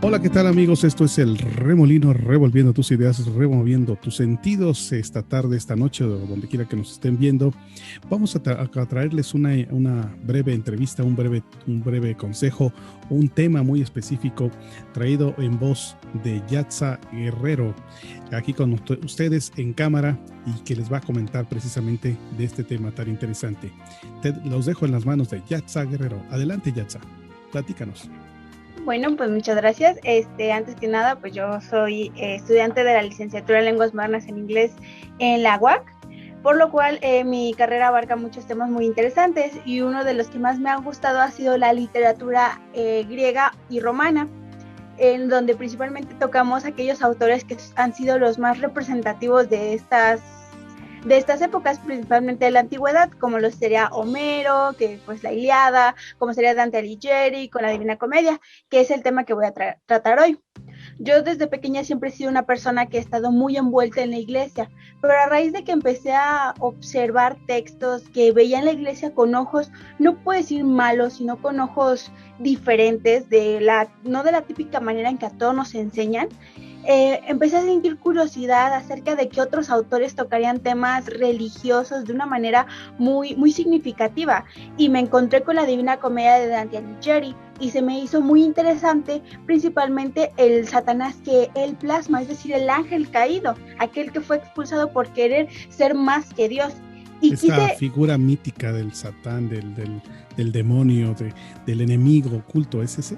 Hola, ¿qué tal amigos? Esto es el Remolino, revolviendo tus ideas, removiendo tus sentidos esta tarde, esta noche, o donde quiera que nos estén viendo. Vamos a traerles una breve entrevista, un breve consejo, un tema muy específico traído en voz de Yatza Guerrero, aquí con ustedes en cámara y que les va a comentar precisamente de este tema tan interesante. Los dejo en las manos de Yatza Guerrero. Adelante, Yatza, platícanos. Bueno, pues muchas gracias. Antes que nada, pues yo soy estudiante de la licenciatura en Lenguas Modernas en Inglés en la UAC, por lo cual mi carrera abarca muchos temas muy interesantes y uno de los que más me ha gustado ha sido la literatura griega y romana, en donde principalmente tocamos aquellos autores que han sido los más representativos de estas épocas, principalmente de la antigüedad, como lo sería Homero, que pues la Ilíada, como sería Dante Alighieri con la Divina Comedia, que es el tema que voy a tratar hoy. Yo desde pequeña siempre he sido una persona que ha estado muy envuelta en la iglesia, pero a raíz de que empecé a observar textos que veía en la iglesia con ojos, no puedo decir malos, sino con ojos diferentes, no de la típica manera en que a todos nos enseñan, empecé a sentir curiosidad acerca de que otros autores tocarían temas religiosos de una manera muy significativa, y me encontré con la Divina Comedia de Dante Alighieri y se me hizo muy interesante, principalmente el Satanás que él plasma, es decir, el ángel caído, aquel que fue expulsado por querer ser más que Dios. Y Esta quise figura mítica del Satán, del demonio, del enemigo oculto, ¿es ese?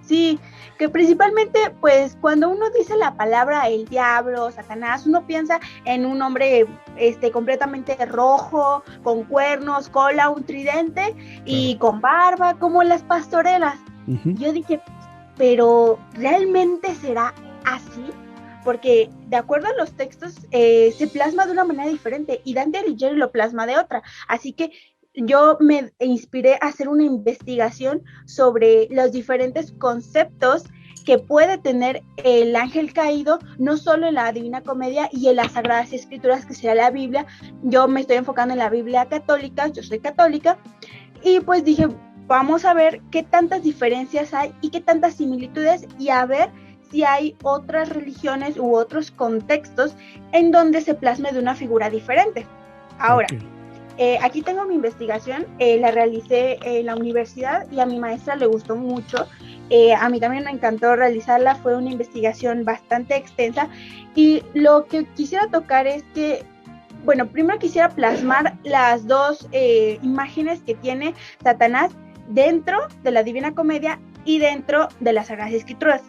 Sí, que principalmente, pues, cuando uno dice la palabra el diablo, Satanás, uno piensa en un hombre completamente rojo, con cuernos, cola, un tridente Claro. y con barba, como las pastorelas. Uh-huh. Yo dije, pero ¿realmente será así? Porque de acuerdo a los textos se plasma de una manera diferente y Dante Alighieri lo plasma de otra. Así que yo me inspiré a hacer una investigación sobre los diferentes conceptos que puede tener el ángel caído, no solo en la Divina Comedia y en las Sagradas Escrituras, que será la Biblia. Yo me estoy enfocando en la Biblia católica, yo soy católica, y pues dije, vamos a ver qué tantas diferencias hay y qué tantas similitudes, y a ver si hay otras religiones u otros contextos en donde se plasme de una figura diferente. Ahora, Okay. Aquí tengo mi investigación, la realicé en la universidad y a mi maestra le gustó mucho. A mí también me encantó realizarla, fue una investigación bastante extensa, y lo que quisiera tocar es que, bueno, primero quisiera plasmar las dos imágenes que tiene Satanás dentro de la Divina Comedia y dentro de las Sagradas Escrituras.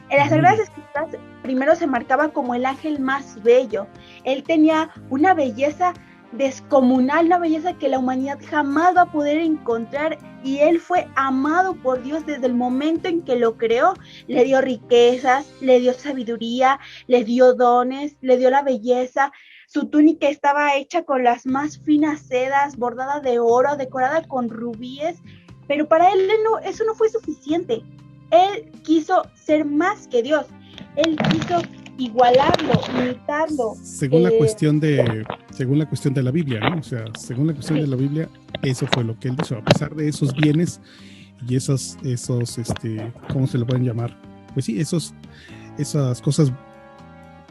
En las Muy Sagradas bien. Escrituras primero se marcaba como el ángel más bello. Él tenía una belleza descomunal, una belleza que la humanidad jamás va a poder encontrar, y él fue amado por Dios desde el momento en que lo creó. Le dio riquezas, le dio sabiduría, le dio dones, le dio la belleza. Su túnica estaba hecha con las más finas sedas, bordada de oro, decorada con rubíes, pero para él eso no fue suficiente. Él quiso ser más que Dios, él quiso igualarlo, imitarlo. Según la cuestión de la Biblia, ¿no? O sea, según la cuestión de la Biblia, eso fue lo que él hizo. A pesar de esos bienes y ¿cómo se lo pueden llamar? Pues sí, esas cosas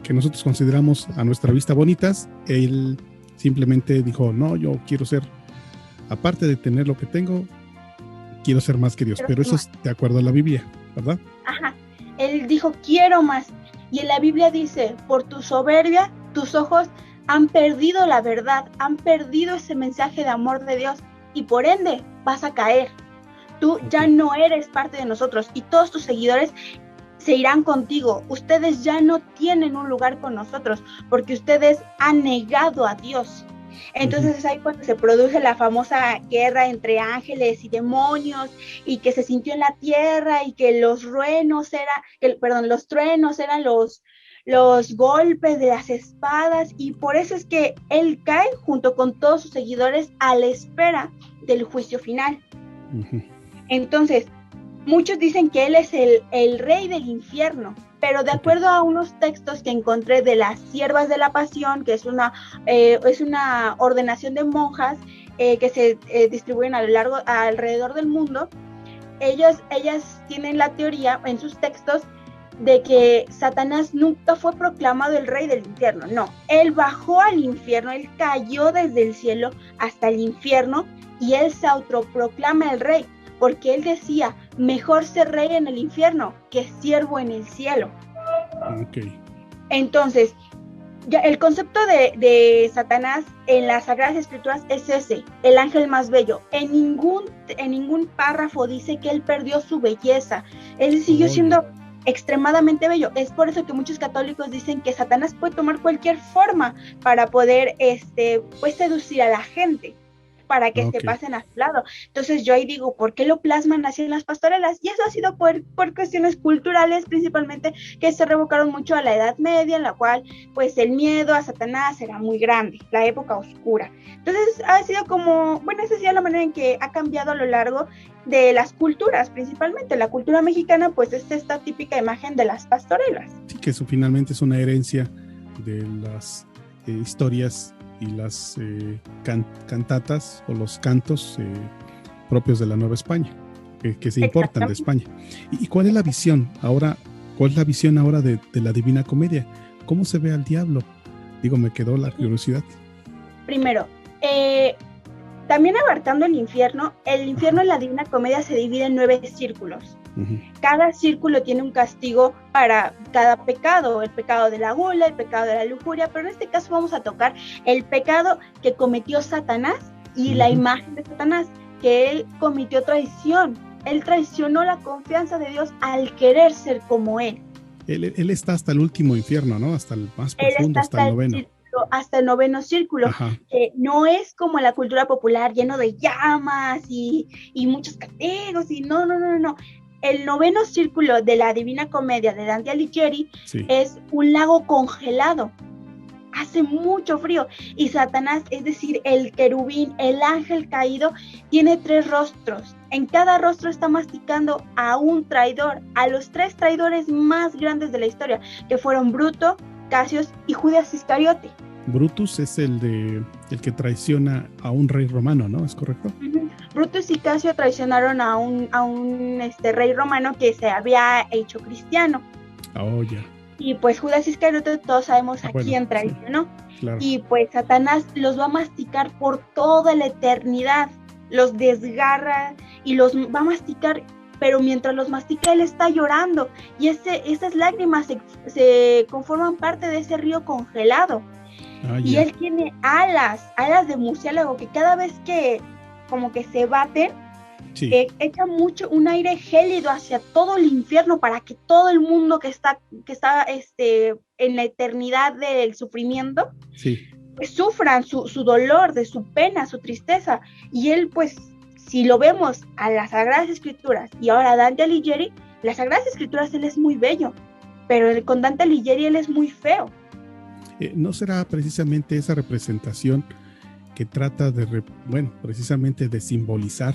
que nosotros consideramos a nuestra vista bonitas, él simplemente dijo, no, yo quiero ser, aparte de tener lo que tengo, quiero ser más que Dios. Pero eso es de acuerdo a la Biblia, ¿verdad? Ajá. Él dijo, quiero más. Y en la Biblia dice, por tu soberbia, tus ojos han perdido la verdad, han perdido ese mensaje de amor de Dios, y por ende vas a caer. Tú ya no eres parte de nosotros y todos tus seguidores se irán contigo. Ustedes ya no tienen un lugar con nosotros porque ustedes han negado a Dios. Entonces es ahí cuando se produce la famosa guerra entre ángeles y demonios, y que se sintió en la tierra, y que los truenos eran los golpes de las espadas, y por eso es que él cae junto con todos sus seguidores a la espera del juicio final. Entonces, muchos dicen que él es el rey del infierno, pero de acuerdo a unos textos que encontré de las Siervas de la Pasión, que es una ordenación de monjas que se distribuyen alrededor del mundo, ellas tienen la teoría en sus textos de que Satanás nunca fue proclamado el rey del infierno. No, él bajó al infierno, él cayó desde el cielo hasta el infierno y él se autoproclama el rey, porque él decía, mejor ser rey en el infierno que siervo en el cielo. Okay. Entonces, ya el concepto de Satanás en las Sagradas Escrituras es ese, el ángel más bello. En ningún párrafo dice que él perdió su belleza. Él siguió siendo extremadamente bello. Es por eso que muchos católicos dicen que Satanás puede tomar cualquier forma para poder pues seducir a la gente, para que se pasen a su lado. Entonces yo ahí digo, ¿por qué lo plasman así en las pastorelas? Y eso ha sido por cuestiones culturales principalmente, que se revocaron mucho a la Edad Media, en la cual pues el miedo a Satanás era muy grande, la época oscura. Entonces ha sido como, bueno, esa ha sido la manera en que ha cambiado a lo largo de las culturas, principalmente la cultura mexicana, pues es esta típica imagen de las pastorelas. Sí, que eso finalmente es una herencia de las historias y las cantatas o los cantos propios de la Nueva España, que se importan de España. ¿Y cuál es la visión ahora? ¿Cuál es la visión ahora de la Divina Comedia? ¿Cómo se ve al diablo? Digo, me quedó la curiosidad. Primero, también abarcando el infierno en la Divina Comedia se divide en 9 círculos. Cada círculo tiene un castigo para cada pecado, el pecado de la gula, el pecado de la lujuria, pero en este caso vamos a tocar el pecado que cometió Satanás y la imagen de Satanás, que él cometió traición. Él traicionó la confianza de Dios al querer ser como él. Él está hasta el último infierno, ¿no? Hasta el más profundo, hasta el noveno. Hasta el noveno círculo, que no es como la cultura popular, lleno de llamas y muchos castigos, y no. El noveno círculo de la Divina Comedia de Dante Alighieri es un lago congelado. Hace mucho frío y Satanás, es decir, el querubín, el ángel caído, tiene 3 rostros. En cada rostro está masticando a un traidor, a los 3 traidores más grandes de la historia, que fueron Bruto, Casios y Judas Iscariote. Brutus es el que traiciona a un rey romano, ¿no? ¿Es correcto? Brutus y Casio traicionaron a un rey romano que se había hecho cristiano. Oh, ya. Y pues Judas Iscariote, todos sabemos a quién traicionó. Claro. Y pues Satanás los va a masticar por toda la eternidad. Los desgarra y los va a masticar, pero mientras los mastica él está llorando. Y esas lágrimas se conforman parte de ese río congelado. Y él tiene alas de murciélago, que cada vez que como que se baten, echa mucho un aire gélido hacia todo el infierno, para que todo el mundo que está en la eternidad del sufrimiento, pues sufran su dolor, de su pena, su tristeza. Y él, pues, si lo vemos a las Sagradas Escrituras y ahora a Dante Alighieri, las Sagradas Escrituras él es muy bello, pero con Dante Alighieri él es muy feo. ¿No será precisamente esa representación que trata precisamente de simbolizar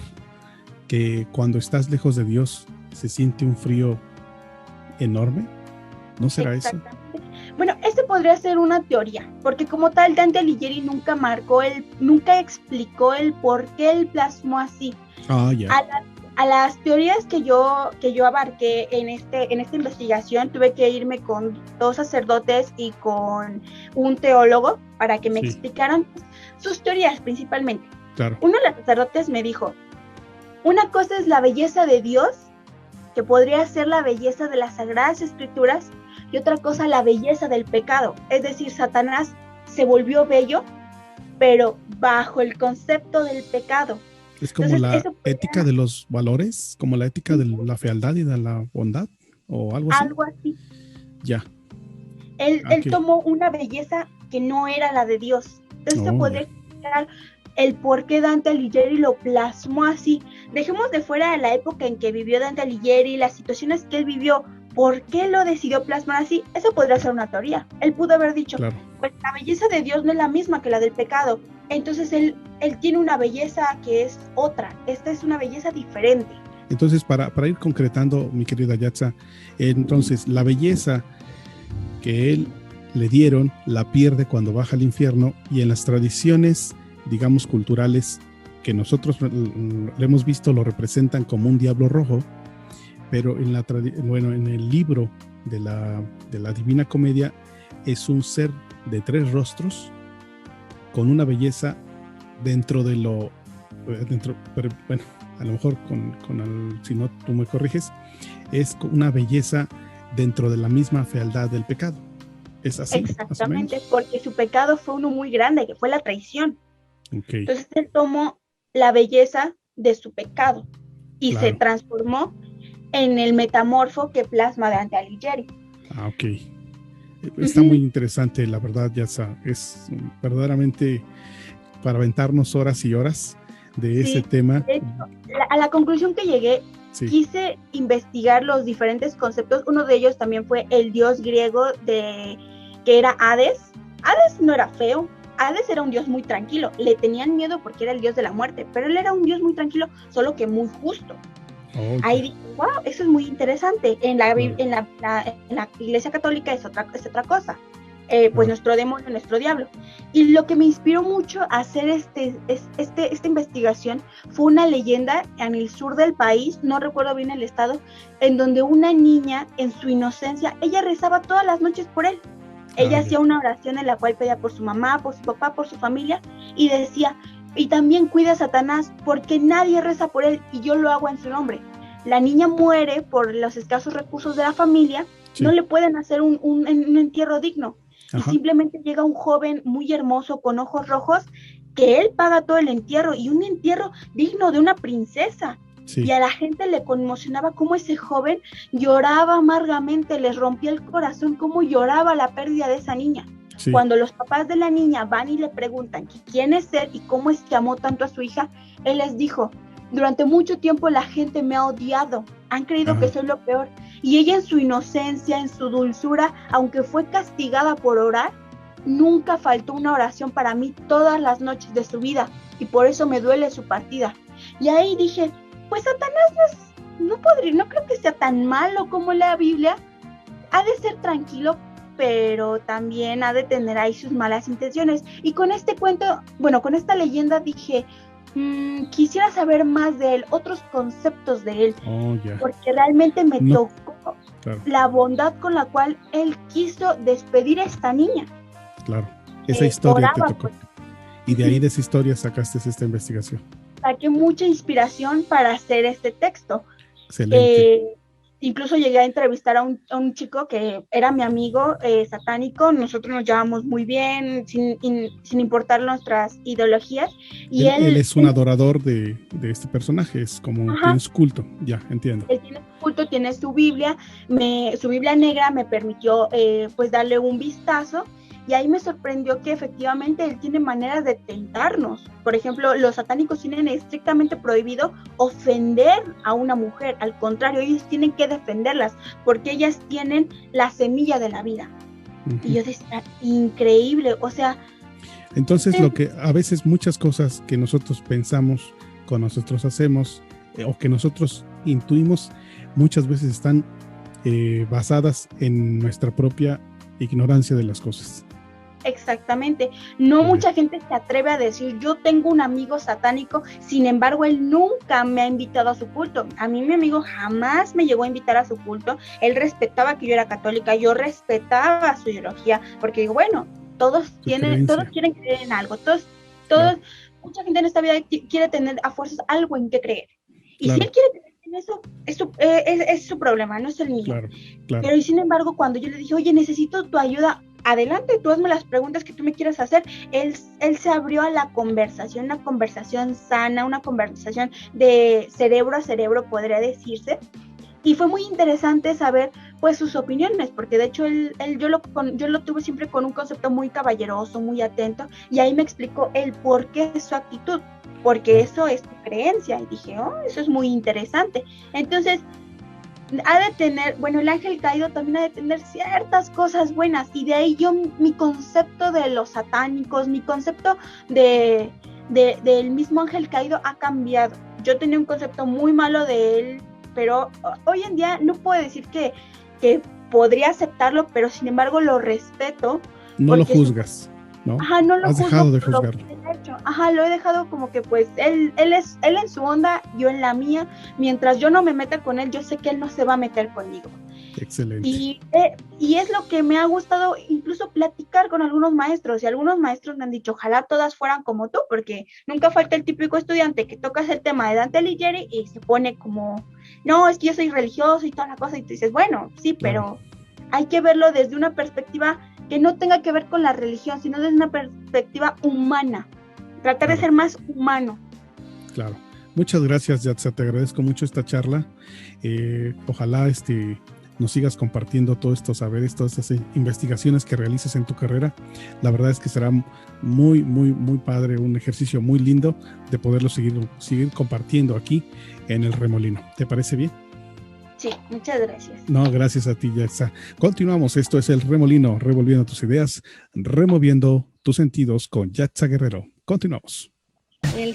que cuando estás lejos de Dios se siente un frío enorme? ¿No será eso? Bueno, podría ser una teoría, porque como tal Dante Alighieri nunca explicó el por qué él plasmó así. A las teorías que yo abarqué en esta investigación, tuve que irme con 2 sacerdotes y con un teólogo para que me explicaran sus teorías principalmente. Claro. Uno de los sacerdotes me dijo, una cosa es la belleza de Dios, que podría ser la belleza de las Sagradas Escrituras, y otra cosa la belleza del pecado. Es decir, Satanás se volvió bello, pero bajo el concepto del pecado. Es como la ética de los valores, como la ética de la fealdad y de la bondad, o algo así. Algo así. Ya. Él tomó una belleza que no era la de Dios. Entonces se puede explicar el por qué Dante Alighieri lo plasmó así. Dejemos de fuera la época en que vivió Dante Alighieri, las situaciones que él vivió, por qué lo decidió plasmar así. Eso podría ser una teoría. Él pudo haber dicho, pues la belleza de Dios no es la misma que la del pecado. Entonces él tiene una belleza que es otra. Esta es una belleza diferente. Entonces, para ir concretando, mi querida Yatza, entonces la belleza que él le dieron la pierde cuando baja al infierno, y en las tradiciones, digamos, culturales que nosotros le hemos visto, lo representan como un diablo rojo, pero en el libro de la Divina Comedia es un ser de 3 rostros con una belleza dentro de lo pero bueno, a lo mejor si no tú me corriges, es una belleza dentro de la misma fealdad del pecado. ¿Es así? Exactamente, porque su pecado fue uno muy grande, que fue la traición. Okay. Entonces él tomó la belleza de su pecado y claro. se transformó en el metamorfo que plasma Dante Alighieri. Ok. Está muy interesante, la verdad, Yatza. Es verdaderamente para aventarnos horas y horas de ese tema. De hecho, a la conclusión que llegué, quise investigar los diferentes conceptos. Uno de ellos también fue el dios griego que era Hades. Hades no era feo, Hades era un dios muy tranquilo. Le tenían miedo porque era el dios de la muerte, pero él era un dios muy tranquilo, solo que muy justo. Ahí dije, wow, eso es muy interesante. En la Iglesia Católica es otra cosa. Pues nuestro demonio, nuestro diablo. Y lo que me inspiró mucho a hacer esta investigación fue una leyenda en el sur del país, no recuerdo bien el estado, en donde una niña, en su inocencia, ella rezaba todas las noches por él. Ella hacía una oración en la cual pedía por su mamá, por su papá, por su familia, y decía, y también cuida a Satanás, porque nadie reza por él, y yo lo hago en su nombre. La niña muere por los escasos recursos de la familia, no le pueden hacer un entierro digno. Y simplemente llega un joven muy hermoso con ojos rojos que él paga todo el entierro y un entierro digno de una princesa. Y a la gente le conmocionaba cómo ese joven lloraba amargamente, les rompía el corazón, cómo lloraba la pérdida de esa niña. Cuando los papás de la niña van y le preguntan quién es él y cómo es que amó tanto a su hija, él les dijo, durante mucho tiempo la gente me ha odiado, han creído que soy lo peor. Y ella en su inocencia, en su dulzura, aunque fue castigada por orar, nunca faltó una oración para mí todas las noches de su vida, y por eso me duele su partida. Y ahí dije, pues Satanás no creo que sea tan malo como la Biblia, ha de ser tranquilo, pero también ha de tener ahí sus malas intenciones. Y con este cuento, con esta leyenda dije, quisiera saber más de él, otros conceptos de él, porque realmente me tocó la bondad con la cual él quiso despedir a esta niña. Claro, esa historia te tocó. Y de ahí de esa historia sacaste esta investigación. Saqué mucha inspiración para hacer este texto. Excelente. Incluso llegué a entrevistar a un chico que era mi amigo satánico, nosotros nos llevamos muy bien, sin importar nuestras ideologías. Y él es un adorador de este personaje, es como tiene su culto, ya, entiendo. Él tiene su culto, tiene su Biblia, su Biblia negra me permitió pues darle un vistazo. Y ahí me sorprendió que efectivamente él tiene maneras de tentarnos. Por ejemplo, los satánicos tienen estrictamente prohibido ofender a una mujer. Al contrario, ellos tienen que defenderlas porque ellas tienen la semilla de la vida. Y yo decía, increíble, o sea... Entonces, lo que a veces muchas cosas que nosotros pensamos, que nosotros hacemos, o que nosotros intuimos, muchas veces están basadas en nuestra propia ignorancia de las cosas. Exactamente, no mucha gente se atreve a decir, yo tengo un amigo satánico, sin embargo, él nunca me ha invitado a su culto. A mí mi amigo jamás me llegó a invitar a su culto, él respetaba que yo era católica, yo respetaba su ideología, porque digo, bueno, todos quieren creer en algo, mucha gente en esta vida quiere tener a fuerzas algo en que creer. Y si él quiere creer en eso, es su problema, no es el mío. Pero y sin embargo, cuando yo le dije, oye, necesito tu ayuda, adelante, tú hazme las preguntas que tú me quieras hacer, él se abrió a la conversación, una conversación sana, una conversación de cerebro a cerebro, podría decirse, y fue muy interesante saber pues sus opiniones, porque de hecho yo lo tuve siempre con un concepto muy caballeroso, muy atento, y ahí me explicó el por qué es su actitud, porque eso es tu creencia, y dije, eso es muy interesante. Entonces, ha de tener, el ángel caído también ha de tener ciertas cosas buenas, y de ahí mi concepto de los satánicos, mi concepto del mismo ángel caído ha cambiado. Yo tenía un concepto muy malo de él, pero hoy en día no puedo decir que podría aceptarlo, pero sin embargo lo respeto. No lo juzgas, ¿no? No lo has juzgo, dejado de juzgarlo. Lo he dejado como que pues él en su onda, yo en la mía. Mientras yo no me meta con él, yo sé que él no se va a meter conmigo. Excelente. Y es lo que me ha gustado incluso platicar con algunos maestros, y algunos maestros me han dicho, ojalá todas fueran como tú, porque nunca falta el típico estudiante que tocas el tema de Dante Alighieri y se pone como, no, es que yo soy religioso y toda la cosa, y tú dices, bueno, sí, Claro. pero hay que verlo desde una perspectiva que no tenga que ver con la religión, sino desde una perspectiva humana, tratar de Claro. ser más humano. Claro. Muchas gracias, Yatza. Te agradezco mucho esta charla. Ojalá nos sigas compartiendo todos estos saberes, todas estas investigaciones que realices en tu carrera. La verdad es que será muy, muy, muy padre, un ejercicio muy lindo de poderlo seguir compartiendo aquí en el Remolino. ¿Te parece bien? Sí, muchas gracias. No, gracias a ti, Yatza. Continuamos. Esto es el Remolino, revolviendo tus ideas, removiendo tus sentidos con Yatza Guerrero. Continuamos. El